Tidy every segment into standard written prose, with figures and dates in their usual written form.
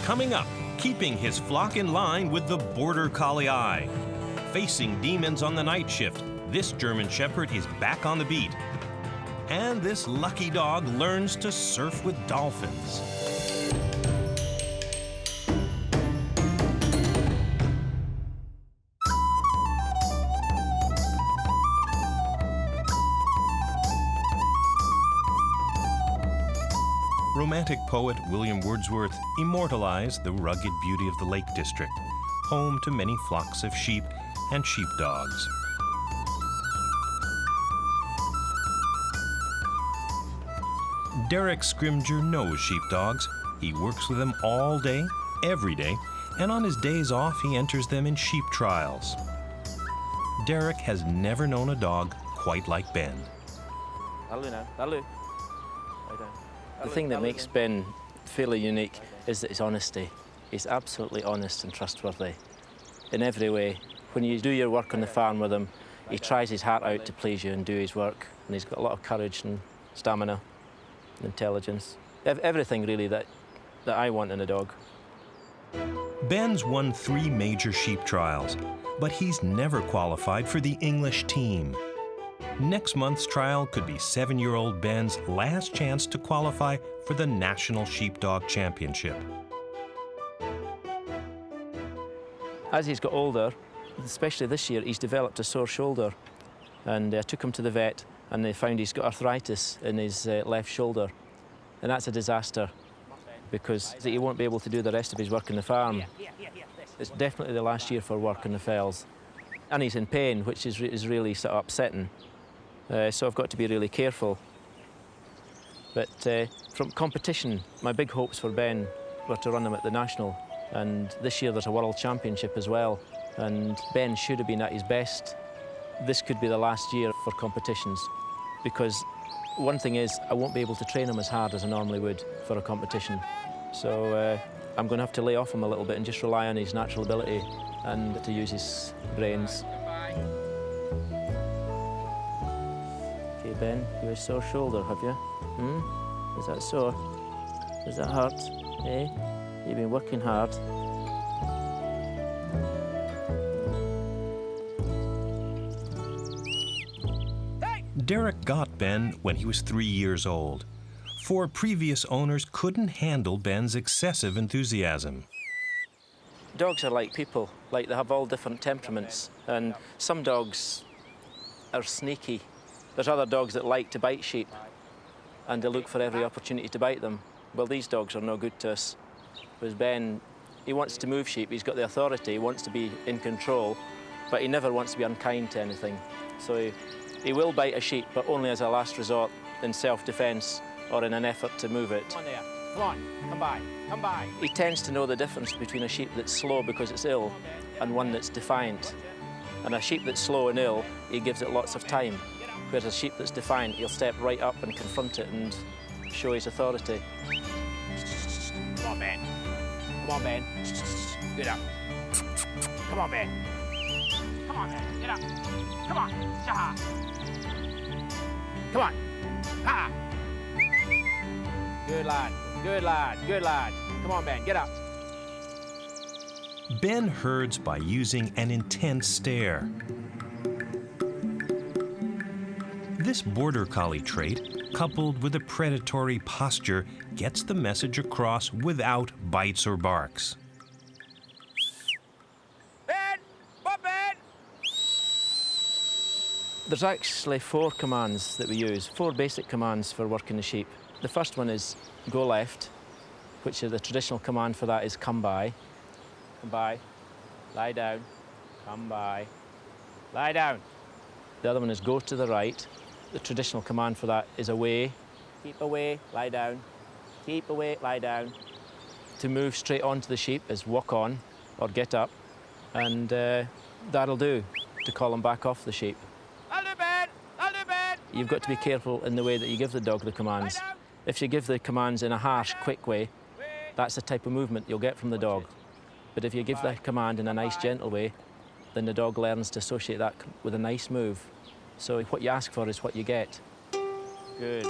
Coming up, keeping his flock in line with the Border Collie eye. Facing demons on the night shift, this German Shepherd is back on the beat. And this lucky dog learns to surf with dolphins. Romantic poet William Wordsworth immortalized the rugged beauty of the Lake District, home to many flocks of sheep and sheepdogs. Derek Scrimger knows sheepdogs. He works with them all day, every day, and on his days off he enters them in sheep trials. Derek has never known a dog quite like Ben. The thing that makes Ben fairly unique is that his honesty. He's absolutely honest and trustworthy in every way. When you do your work on the farm with him, he tries his heart out to please you and do his work, and he's got a lot of courage and stamina and intelligence. Everything really that I want in a dog. Ben's won 3 major sheep trials, but he's never qualified for the English team. Next month's trial could be 7-year-old Ben's last chance to qualify for the National Sheepdog Championship. As he's got older, especially this year, he's developed a sore shoulder. And I took him to the vet and they found he's got arthritis in his left shoulder. And that's a disaster because he won't be able to do the rest of his work in the farm. It's definitely the last year for work in the fells. And he's in pain, which is really sort of upsetting. So I've got to be really careful. But from competition, my big hopes for Ben were to run him at the National. And this year there's a World Championship as well. And Ben should have been at his best. This could be the last year for competitions. Because one thing is, I won't be able to train him as hard as I normally would for a competition. So I'm going to have to lay off him a little bit and just rely on his natural ability and to use his brains. Okay, Ben, you have a sore shoulder, have you? Is that sore? Does that hurt? Eh? You've been working hard. Derek got Ben when he was 3 years old. 4 previous owners couldn't handle Ben's excessive enthusiasm. Dogs are like people, like they have all different temperaments, and some dogs are sneaky. There's other dogs that like to bite sheep, and they look for every opportunity to bite them. Well, these dogs are no good to us. Whereas Ben, he wants to move sheep, he's got the authority, he wants to be in control, but he never wants to be unkind to anything. So he will bite a sheep, but only as a last resort in self-defense or in an effort to move it. Come on there. Come on. Come by. Come by. He tends to know the difference between a sheep that's slow because it's ill and one that's defiant. And a sheep that's slow and ill, he gives it lots of time. Whereas a sheep that's defiant, he'll step right up and confront it and show his authority. Come on, Ben. Come on, Ben. Get up. Come on, Ben. Come on, Ben. Get up. Come on. Shaha. Come on. Ha. Good lad. Good lad. Good lad. Come on, Ben. Get up. Ben herds by using an intense stare. This Border Collie trait, coupled with a predatory posture, gets the message across without bites or barks. Ben! What, Ben? There's actually 4 commands that we use, 4 basic commands for working the sheep. The first one is go left, which is the traditional command for that is come by. Come by, lie down, come by, lie down. The other one is go to the right. The traditional command for that is away. Keep away, lie down. Keep away, lie down. To move straight onto the sheep is walk on or get up, and that'll do to call them back off the sheep. I'll do, Ben! I'll do, Ben! You've got to be careful in the way that you give the dog the commands. If you give the commands in a harsh, quick way, that's the type of movement you'll get from the dog. But if you give the command in a nice, gentle way, then the dog learns to associate that with a nice move. So what you ask for is what you get. Good,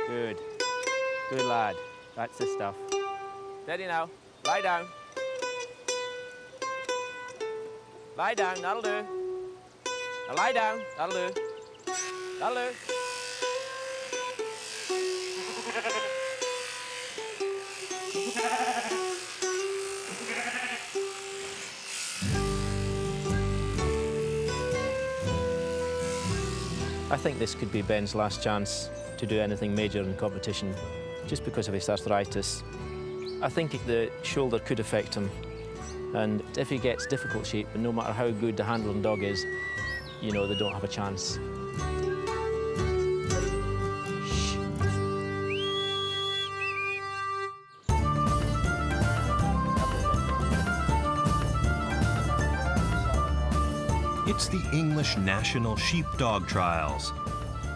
good, good lad. That's the stuff. Steady now. Lie down. Lie down, that'll do. Now lie down, that'll do. That'll do. I think this could be Ben's last chance to do anything major in competition, just because of his arthritis. I think the shoulder could affect him, and if he gets difficult sheep, no matter how good the handling dog is, you know, they don't have a chance. It's the English National Sheepdog Trials.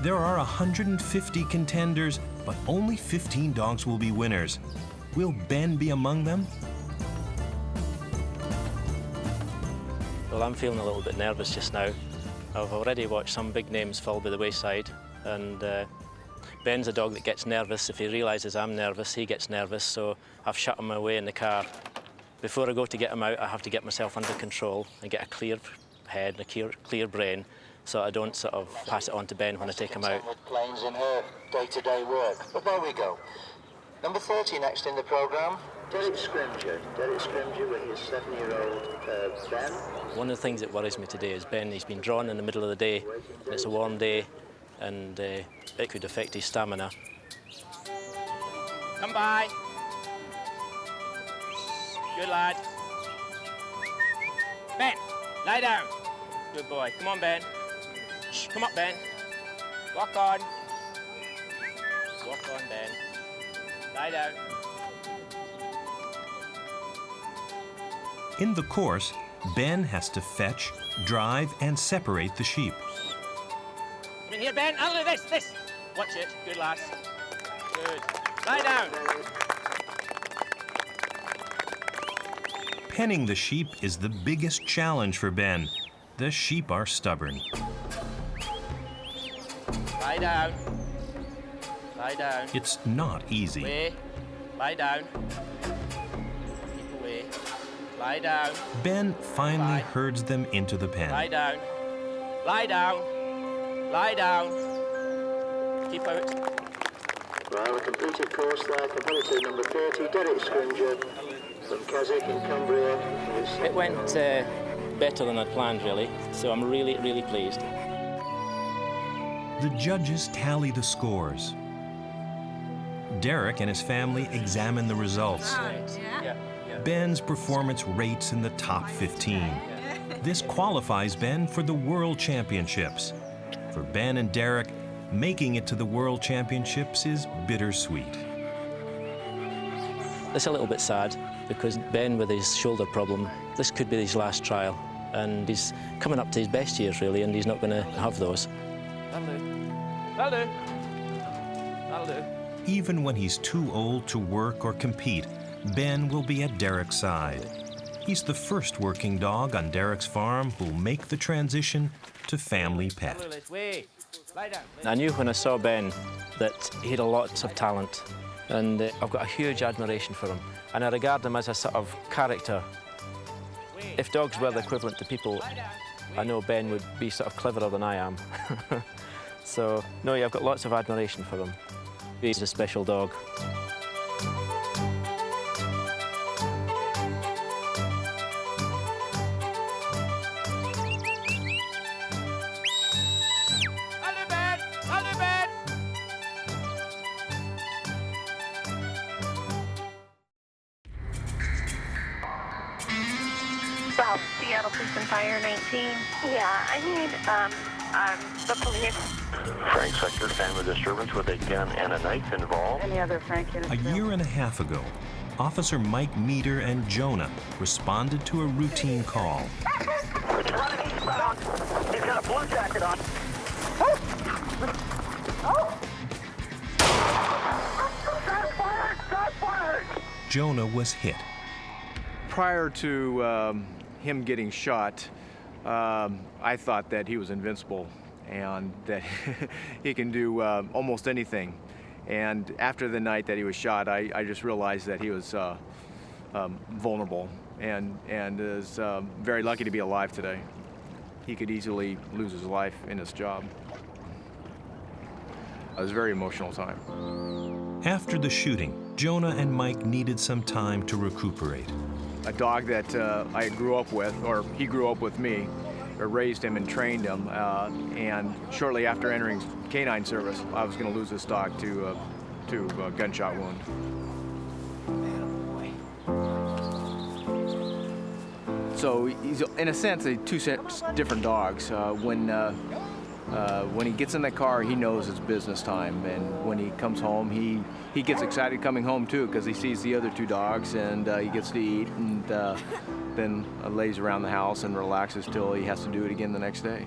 There are 150 contenders, but only 15 dogs will be winners. Will Ben be among them? Well, I'm feeling a little bit nervous just now. I've already watched some big names fall by the wayside, and Ben's a dog that gets nervous. If he realises I'm nervous, he gets nervous, so I've shut him away in the car. Before I go to get him out, I have to get myself under control and get a clear head, a clear brain, so I don't sort of pass it on to Ben when I take him out. With planes in her day-to-day work. But there we go. Number 30 next in the programme. Derek Scrimgeour. Derek Scrimgeour with his 7-year-old Ben. One of the things that worries me today is Ben. He's been drawn in the middle of the day, and it's a warm day, and it could affect his stamina. Come by. Good lad. Ben, lie down. Good boy. Come on, Ben. Shh, come up, Ben. Walk on. Walk on, Ben. Lie down. In the course, Ben has to fetch, drive, and separate the sheep. Come in here, Ben. I'll do this. Watch it. Good lass. Good. Lie down. Penning the sheep is the biggest challenge for Ben. The sheep are stubborn. Lie down. Lie down. It's not easy. Away. Lie down. Keep away. Lie down. Ben finally Lie. herds them into the pen. Lie down. Lie down. Lie down. Keep out. Well, a completed course there, competitor number 30, Derek Scrimgeour from Keswick in Cumbria. It went better than I'd planned, really, so I'm really, really pleased. The judges tally the scores. Derek and his family examine the results. Ben's performance rates in the top 15. This qualifies Ben for the World Championships. For Ben and Derek, making it to the World Championships is bittersweet. It's a little bit sad because Ben, with his shoulder problem, this could be his last trial, and he's coming up to his best years, really, and he's not going to have those. That'll do. That'll do. That'll do. Even when he's too old to work or compete, Ben will be at Derek's side. He's the first working dog on Derek's farm who'll make the transition to family pet. Way. Lie down. I knew when I saw Ben that he had a lot of talent, and I've got a huge admiration for him, and I regard him as a sort of character. If dogs were the equivalent to people, I know Ben would be sort of cleverer than I am. So, no, yeah, I've got lots of admiration for him. He's a special dog. South Seattle Police and Fire 19. Yeah, I need the police. Frank Sector, family disturbance with a gun and a knife involved. Any other Frank in A year and a half ago, Officer Mike Meter and Jonah responded to a routine call. He's got a blue jacket on. Shot fired! Jonah was hit. Prior to him getting shot, I thought that he was invincible and that he can do almost anything. And after the night that he was shot, I just realized that he was vulnerable and is very lucky to be alive today. He could easily lose his life in his job. It was a very emotional time. After the shooting, Jonah and Mike needed some time to recuperate. A dog that I grew up with, or he grew up with me, raised him and trained him, and shortly after entering canine service, I was going to lose this dog to a gunshot wound. So he's, in a sense, two different dogs. When he gets in the car, he knows it's business time, and when he comes home, he gets excited coming home too, because he sees the other two dogs, and he gets to eat, and then lays around the house and relaxes till he has to do it again the next day.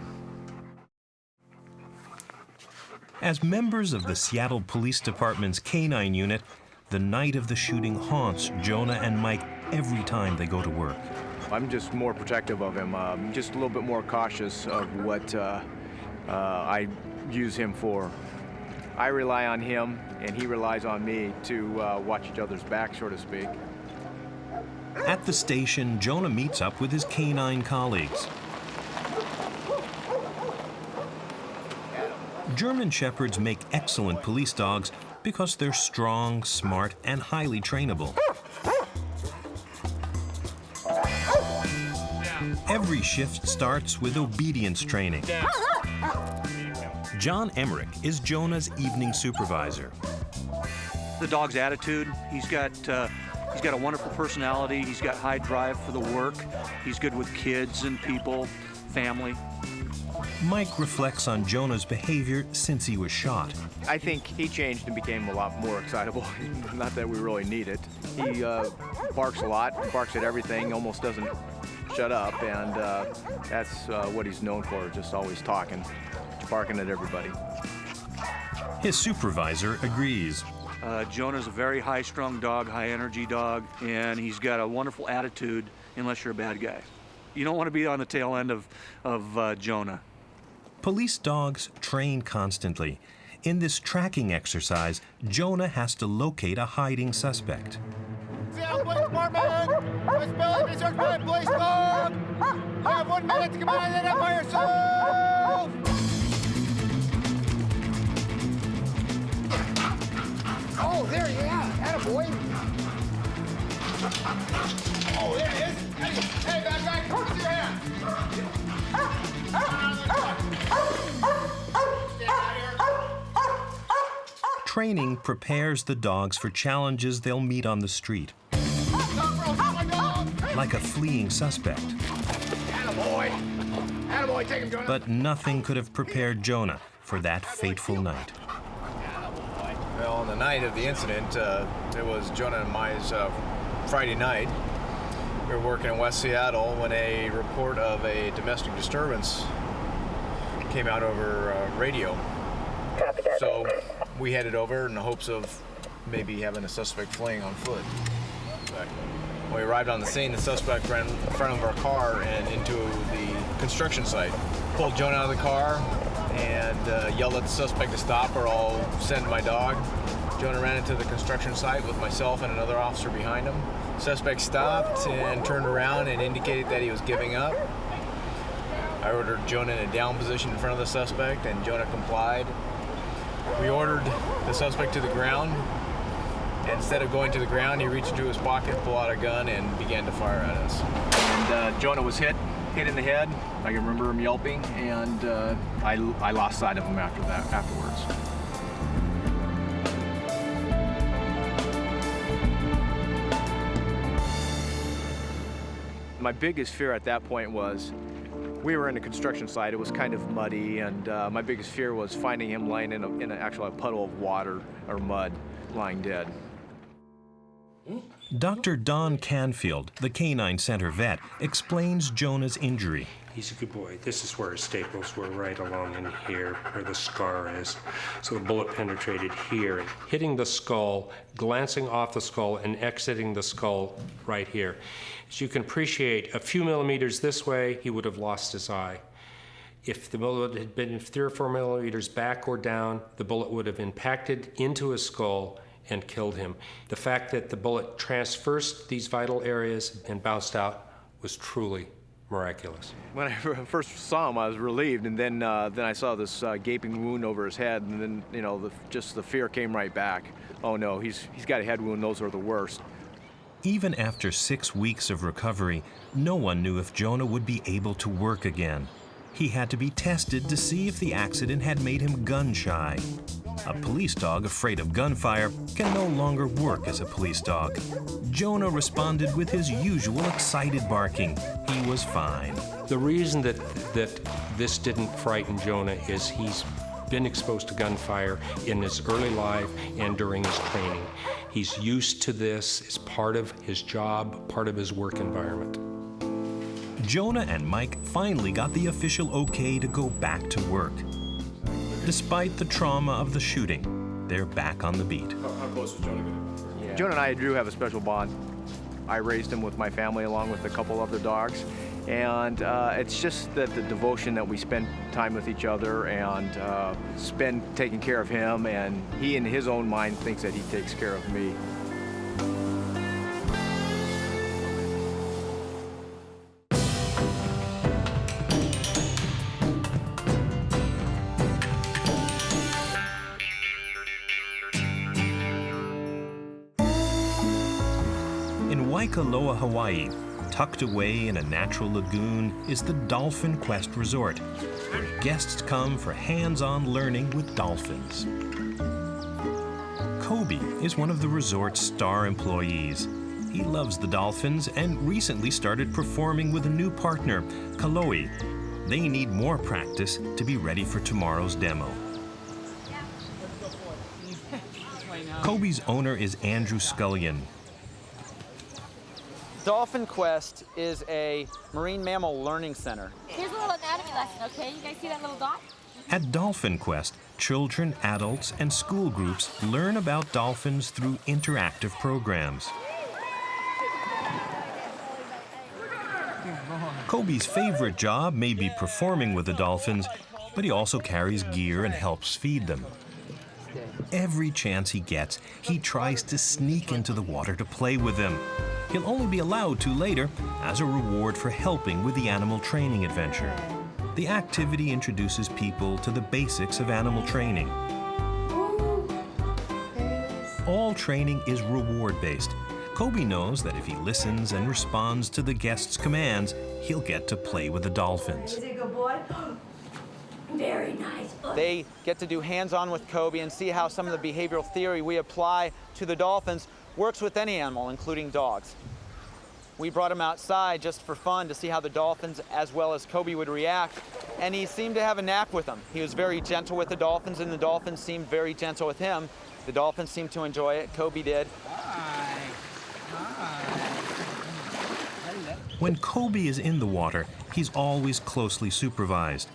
As members of the Seattle Police Department's canine unit, the night of the shooting haunts Jonah and Mike every time they go to work. I'm just more protective of him, just a little bit more cautious of what I use him for. I rely on him, and he relies on me to watch each other's back, so to speak. At the station, Jonah meets up with his canine colleagues. German Shepherds make excellent police dogs because they're strong, smart, and highly trainable. Every shift starts with obedience training. John Emmerich is Jonah's evening supervisor. The dog's attitude, he's got a wonderful personality, he's got high drive for the work, he's good with kids and people, family. Mike reflects on Jonah's behavior since he was shot. I think he changed and became a lot more excitable. Not that we really need it. He barks a lot, barks at everything, almost doesn't shut up, and that's what he's known for, just always talking, barking at everybody. His supervisor agrees. Jonah's a very high-strung dog, high-energy dog, and he's got a wonderful attitude unless you're a bad guy. You don't want to be on the tail end of Jonah. Police dogs train constantly. In this tracking exercise, Jonah has to locate a hiding suspect. Seattle Police Department! West Billy, be searched by a police dog! You have 1 minute to come out and identify yourself! Oh, there, yeah, attaboy. Oh, there it is. Hey, bad guy, come to your hand. Training prepares the dogs for challenges they'll meet on the street. Like a fleeing suspect. Attaboy. Attaboy, take him, Jonah. But nothing could have prepared Jonah for that fateful night. Well, on the night of the incident, it was Jonah and Mai's Friday night. We were working in West Seattle when a report of a domestic disturbance came out over radio. So we headed over in the hopes of maybe having a suspect fleeing on foot. When we arrived on the scene, the suspect ran in front of our car and into the construction site. Pulled Jonah out of the car and yelled at the suspect to stop or I'll send my dog. Jonah ran into the construction site with myself and another officer behind him. Suspect stopped and turned around and indicated that he was giving up. I ordered Jonah in a down position in front of the suspect and Jonah complied. We ordered the suspect to the ground. Instead of going to the ground, he reached into his pocket, pulled out a gun, and began to fire at us. And Jonah was hit in the head. I can remember him yelping, and I lost sight of him afterwards. My biggest fear at that point was we were in a construction site. It was kind of muddy, and my biggest fear was finding him lying in a puddle of water or mud, lying dead. Dr. Don Canfield, the Canine Center vet, explains Jonah's injury. He's a good boy. This is where his staples were, right along in here, where the scar is. So the bullet penetrated here, hitting the skull, glancing off the skull, and exiting the skull right here. As you can appreciate, a few millimeters this way, he would have lost his eye. If the bullet had been 3 or 4 millimeters back or down, the bullet would have impacted into his skull and killed him. The fact that the bullet traversed these vital areas and bounced out was truly miraculous. When I first saw him, I was relieved, and then I saw this gaping wound over his head, and then just the fear came right back. Oh no, he's got a head wound. Those are the worst. Even after 6 weeks of recovery, no one knew if Jonah would be able to work again. He had to be tested to see if the accident had made him gun-shy. A police dog afraid of gunfire can no longer work as a police dog. Jonah responded with his usual excited barking. He was fine. The reason that this didn't frighten Jonah is he's been exposed to gunfire in his early life and during his training. He's used to this. It's part of his job, part of his work environment. Jonah and Mike finally got the official okay to go back to work. Despite the trauma of the shooting, they're back on the beat. How close was Jonah going to be? Jonah and I do have a special bond. I raised him with my family along with a couple other dogs. And it's just that the devotion that we spend time with each other and spend taking care of him, and he in his own mind thinks that he takes care of me. In Waikoloa, Hawaii, tucked away in a natural lagoon is the Dolphin Quest Resort, where guests come for hands-on learning with dolphins. Kobe is one of the resort's star employees. He loves the dolphins and recently started performing with a new partner, Kaloe. They need more practice to be ready for tomorrow's demo. Kobe's owner is Andrew Scullion. Dolphin Quest is a marine mammal learning center. Here's a little anatomy lesson, okay? You guys see that little dot? At Dolphin Quest, children, adults, and school groups learn about dolphins through interactive programs. Kobe's favorite job may be performing with the dolphins, but he also carries gear and helps feed them. Every chance he gets, he tries to sneak into the water to play with them. He'll only be allowed to later as a reward for helping with the animal training adventure. The activity introduces people to the basics of animal training. All training is reward-based. Kobe knows that if he listens and responds to the guests' commands, he'll get to play with the dolphins. Is he a good boy? Very nice. They get to do hands-on with Kobe and see how some of the behavioral theory we apply to the dolphins works with any animal, including dogs. We brought him outside just for fun to see how the dolphins as well as Kobe would react, and he seemed to have a knack with them. He was very gentle with the dolphins, and the dolphins seemed very gentle with him. The dolphins seemed to enjoy it. Kobe did. When Kobe is in the water, he's always closely supervised.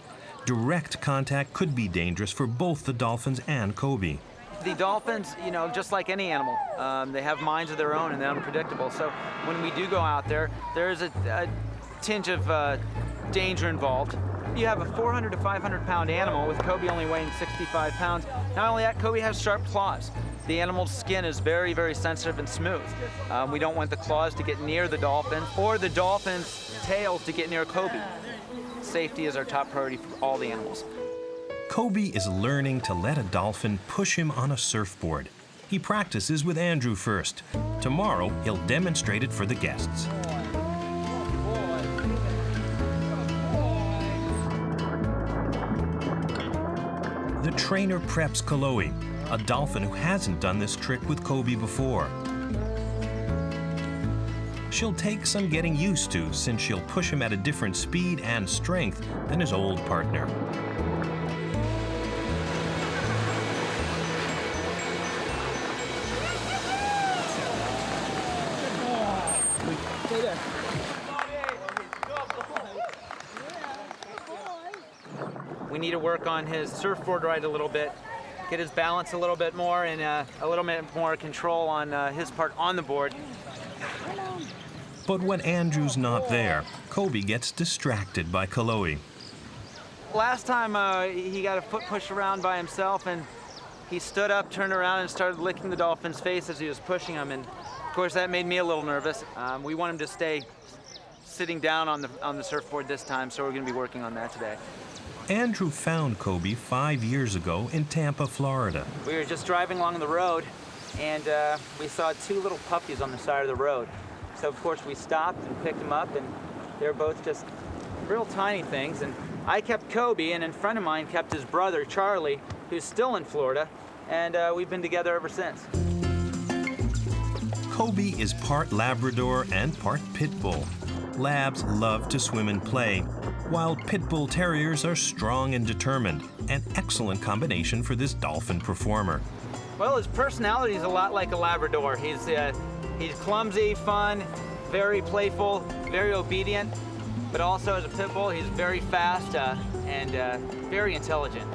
Direct contact could be dangerous for both the dolphins and Kobe. The dolphins, just like any animal, they have minds of their own and they're unpredictable. So when we do go out there, there's a tinge of danger involved. You have a 400 to 500 pound animal with Kobe only weighing 65 pounds. Not only that, Kobe has sharp claws. The animal's skin is very, very sensitive and smooth. We don't want the claws to get near the dolphin or the dolphin's tails to get near Kobe. Safety is our top priority for all the animals. Kobe is learning to let a dolphin push him on a surfboard. He practices with Andrew first. Tomorrow, he'll demonstrate it for the guests. The trainer preps Kaloe, a dolphin who hasn't done this trick with Kobe before. She'll take some getting used to since she'll push him at a different speed and strength than his old partner. We need to work on his surfboard ride a little bit, get his balance a little bit more, and a little bit more control on his part on the board. But when Andrew's not there, Kobe gets distracted by Kaloe. Last time he got a foot push around by himself, and he stood up, turned around, and started licking the dolphin's face as he was pushing him. And of course, that made me a little nervous. We want him to stay sitting down on the surfboard this time, so we're going to be working on that today. Andrew found Kobe 5 years ago in Tampa, Florida. We were just driving along the road, and we saw 2 little puppies on the side of the road. So of course we stopped and picked them up, and they're both just real tiny things. And I kept Kobe, and a friend of mine kept his brother, Charlie, who's still in Florida, and we've been together ever since. Kobe is part Labrador and part Pitbull. Labs love to swim and play, while Pitbull Terriers are strong and determined, an excellent combination for this dolphin performer. Well, his personality is a lot like a Labrador. He's clumsy, fun, very playful, very obedient, but also as a Pitbull, he's very fast and very intelligent.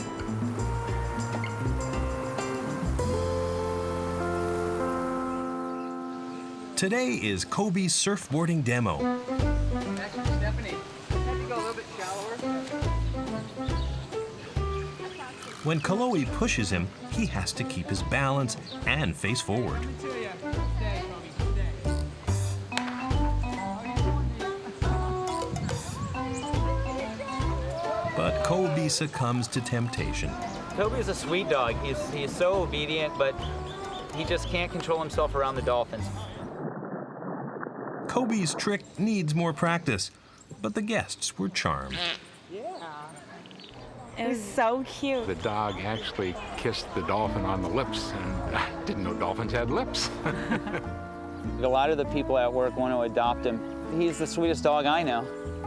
Today is Kobe's surfboarding demo. Actually, Stephanie, have to go a little bit shallower. When Chloe pushes him, he has to keep his balance and face forward. But Kobe succumbs to temptation. Kobe's a sweet dog. He's so obedient, but he just can't control himself around the dolphins. Kobe's trick needs more practice, but the guests were charmed. It was so cute. The dog actually kissed the dolphin on the lips, and I didn't know dolphins had lips. A lot of the people at work want to adopt him. He's the sweetest dog I know.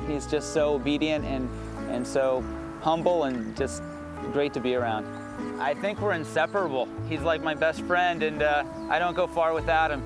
He's just so obedient and so humble and just great to be around. I think we're inseparable. He's like my best friend, and I don't go far without him.